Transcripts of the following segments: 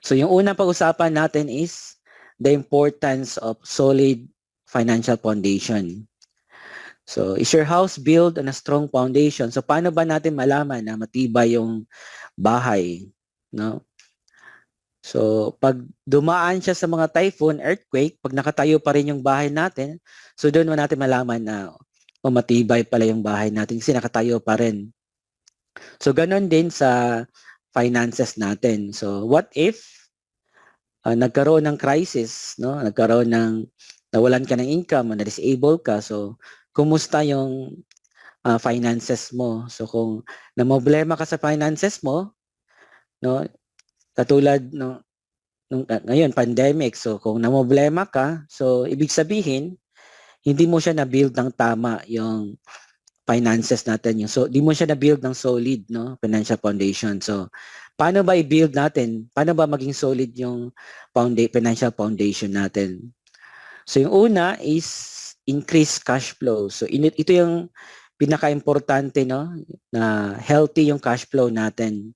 So yung unang pag-usapan natin is the importance of solid financial foundation. So is your house built on a strong foundation? So paano ba natin malaman na matibay yung bahay, no? So pag dumaan siya sa mga typhoon, earthquake, pag nakatayo pa rin yung bahay natin, so doon mo natin malaman na matibay pala yung bahay natin kasi nakatayo pa rin. So ganun din sa finances natin. So what if nagkaroon ng crisis, no? Nagkaroon ng nawalan ka ng income, na-disable ka. So kumusta yung finances mo? So kung namomblema ka sa finances mo, no? Katulad no ngayon pandemic. So kung namomblema ka, so ibig sabihin hindi mo siya na-build ng tama yung finances natin, yung so di mo siya na-build ng solid, no, financial foundation. So paano ba i-build natin? Paano ba maging solid yung financial foundation natin? So yung una is increase cash flow. So ito yung pinaka-importante, no, na healthy yung cash flow natin.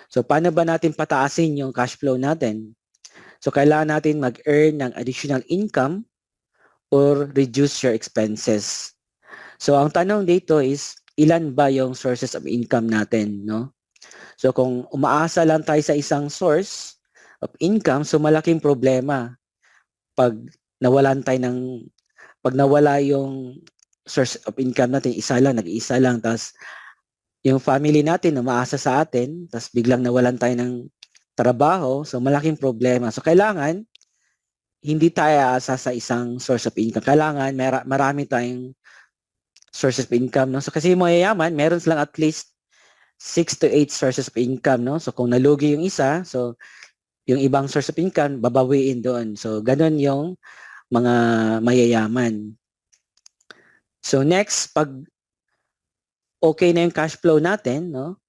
So paano ba natin pataasin yung cash flow natin? So kailangan natin mag-earn ng additional income or reduce your expenses. So ang tanong dito is ilan ba yung sources of income natin, no? So kung umaasa lang tayo sa isang source of income, so malaking problema pag nawalan tayo ng pag nawala yung source of income natin, isa lang, nag-iisa lang, tapos yung family natin umaasa sa atin, tapos biglang nawalan tayo ng trabaho, so malaking problema. So kailangan hindi tayo aasa sa isang source of income. Kailangan marami tayong sources of income, no? So kasi yung mayayaman, meron silang at least 6 to 8 sources of income, no? So kung nalugi yung isa, so yung ibang source of income babawiin doon. So ganun yung mga mayayaman. So next, pag okay na yung cash flow natin, no?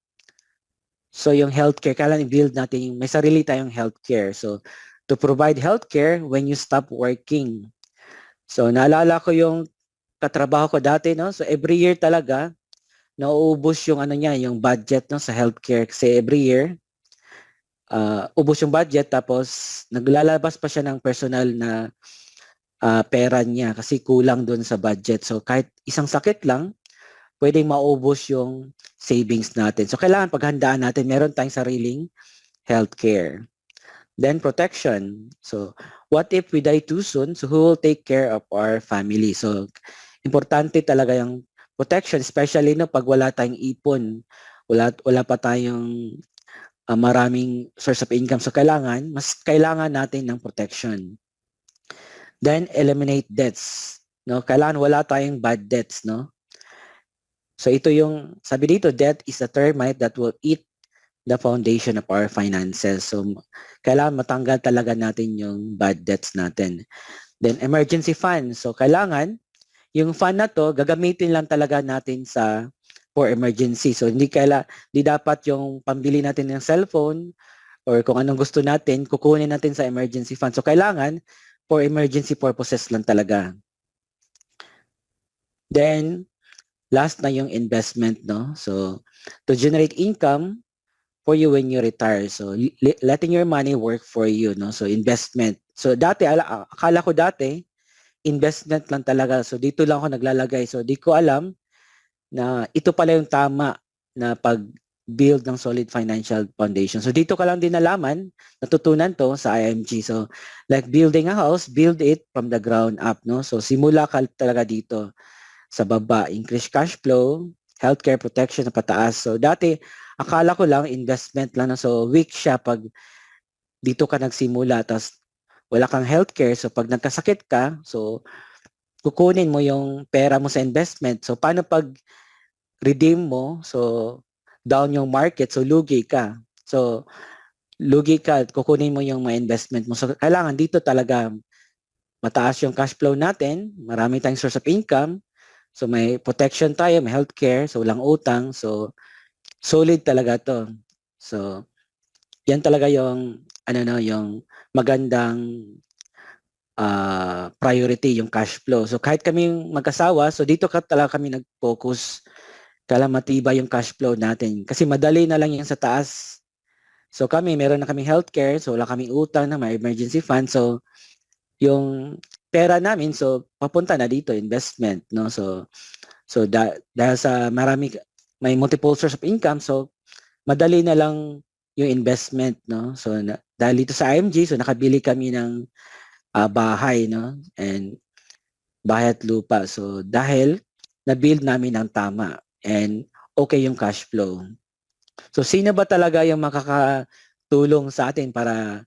So yung healthcare, kailangan i-build natin yung may sarili tayong healthcare. So to provide healthcare when you stop working. So naalala ko yung katrabaho ko dati, no? So every year talaga nauubos yung ano niya, yung budget, no, sa healthcare kasi every year ubos yung budget tapos naglalabas pa siya ng personal na pera niya kasi kulang doon sa budget. So kahit isang sakit lang, pwedeng maubos yung savings natin. So kailangan paghandaan natin, meron tayong sariling healthcare. Then protection. So what if we die too soon? So who will take care of our family? So importante talaga yung protection, especially no pag wala tayong ipon, wala pa tayong maraming source of income. So mas kailangan natin ng protection. Then eliminate debts. No, kailangan wala tayong bad debts, no? So ito yung sabi dito, debt is a termite that will eat the foundation of our finances. So kailangan matanggal talaga natin yung bad debts natin. Then emergency fund. So kailangan yung fund na to gagamitin lang talaga natin for emergency. So hindi dapat yung pambili natin ng cellphone or kung anong gusto natin, kukunin natin sa emergency fund. So kailangan for emergency purposes lang talaga. Then last na yung investment, no? So to generate income for you when you retire. So letting your money work for you, no? So investment. So akala ko dati investment lang talaga. So dito lang ako naglalagay. So di ko alam na ito pala yung tama na pag-build ng solid financial foundation. So dito ka lang din nalaman, natutunan to sa IMG. So like building a house, build it from the ground up, no? So simula ka talaga dito sa baba, increase cash flow, healthcare protection na pataas. So dati akala ko lang investment lang, no? So weak siya pag dito ka nagsimula tapos wala kang healthcare. So pag nagkasakit ka, so kukunin mo yung pera mo sa investment. So paano pag redeem mo? So down yung market, so lugi ka. So lugi ka, kukunin mo yung mga investment mo. So kailangan dito talaga mataas yung cash flow natin, marami tayong source of income. So may protection tayo, may healthcare, so walang utang. So solid talaga to. So yan talaga yung ano no, yung magandang priority yung cash flow. So kahit kami mag-asawa, so dito talaga kami nag-focus kala matibay yung cash flow natin. Kasi madali na lang yan sa taas. So kami, meron na kaming healthcare, so wala kaming utang na may emergency fund. So yung pera namin, so papunta na dito, investment, no? Dahil sa may multiple source of income, so madali na lang yung investment, no? Dahil dito sa IMG, so nakabili kami ng bahay, no? And bahay at lupa. So dahil na-build namin ng tama and okay yung cash flow. So sino ba talaga yung makakatulong sa atin para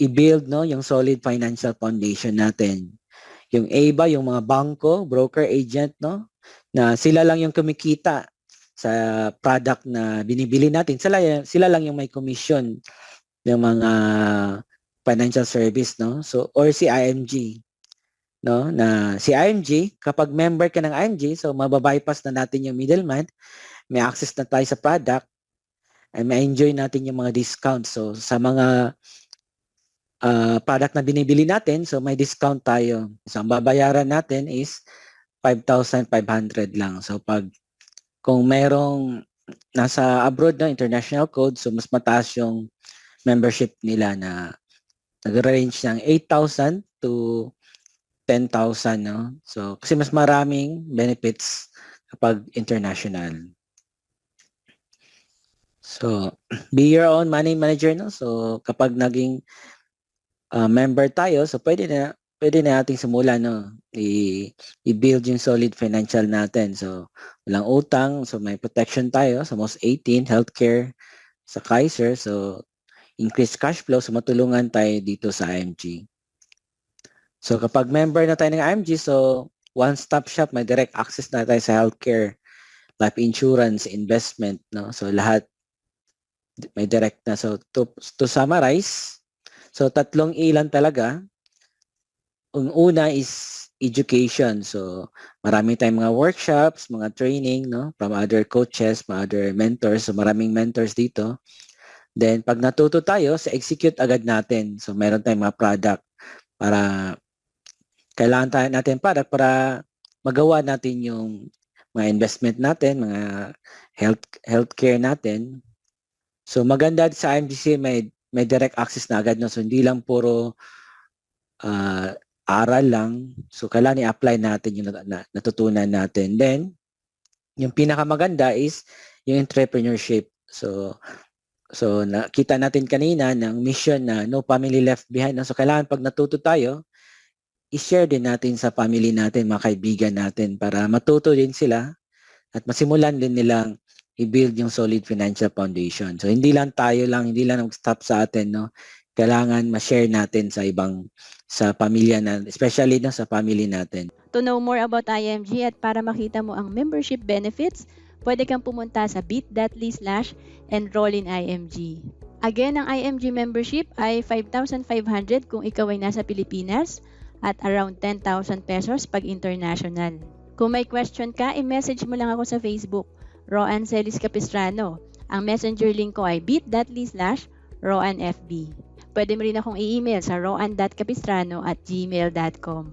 i-build, no, yung solid financial foundation natin? Yung A ba, yung mga bangko, broker, agent, no? Na sila lang yung kumikita sa product na binibili natin. Sila lang yung may commission ng mga financial service, no? So or si IMG, no? Na si IMG, kapag member ka ng IMG, so mababypass na natin yung middleman, may access na tayo sa product, and may enjoy natin yung mga discounts. So sa mga product na binibili natin, so may discount tayo. So ang babayaran natin is 5,500 lang. So kung merong nasa abroad na international code, so mas mataas yung membership nila na nag-range ng 8,000 to 10,000, no? So kasi mas maraming benefits kapag international. So be your own money manager, no? So kapag naging member tayo, so pwede na nating simulan, no? I-build yung solid financial natin. So walang utang, so may protection tayo sa most 18, healthcare sa Kaiser, so increased cash flow, so matulungan tayo dito sa IMG. So kapag member na tayo ng IMG, so one-stop shop, may direct access na tayo sa healthcare, life insurance, investment, no? So lahat may direct na. So to summarize, so tatlong ilan talaga. Ang una is education. So marami tayong mga workshops, mga training, no, from other coaches, mga other mentors. So maraming mentors dito. Then pag natuto tayo, sa execute agad natin. So meron tayong mga product para kailangan natin product para magawa natin yung mga investment natin, mga healthcare natin. So maganda sa IMGC may direct access na agad, no? So hindi lang puro aral lang. So kailangan i-apply natin yung natutunan natin. Then yung pinakamaganda is yung entrepreneurship. So nakita natin kanina ng mission na no family left behind. No? So kailangan pag natuto tayo, i-share din natin sa family natin, mga kaibigan natin para matuto din sila at masimulan din nilang i-build yung solid financial foundation. So hindi lang nag-stop sa atin, no? Kailangan ma-share natin sa pamilya na, especially no, sa family natin. To know more about IMG at para makita mo ang membership benefits, pwede kang pumunta sa bit.ly/enroll in IMG. Again, ang IMG membership ay 5,500 kung ikaw ay nasa Pilipinas at around 10,000 pesos pag international. Kung may question ka, i-message mo lang ako sa Facebook, Roan Celis Capistrano. Ang messenger link ko ay bit.ly/RoanFB. Pwede mo rin akong i-email sa roan.capistrano@gmail.com.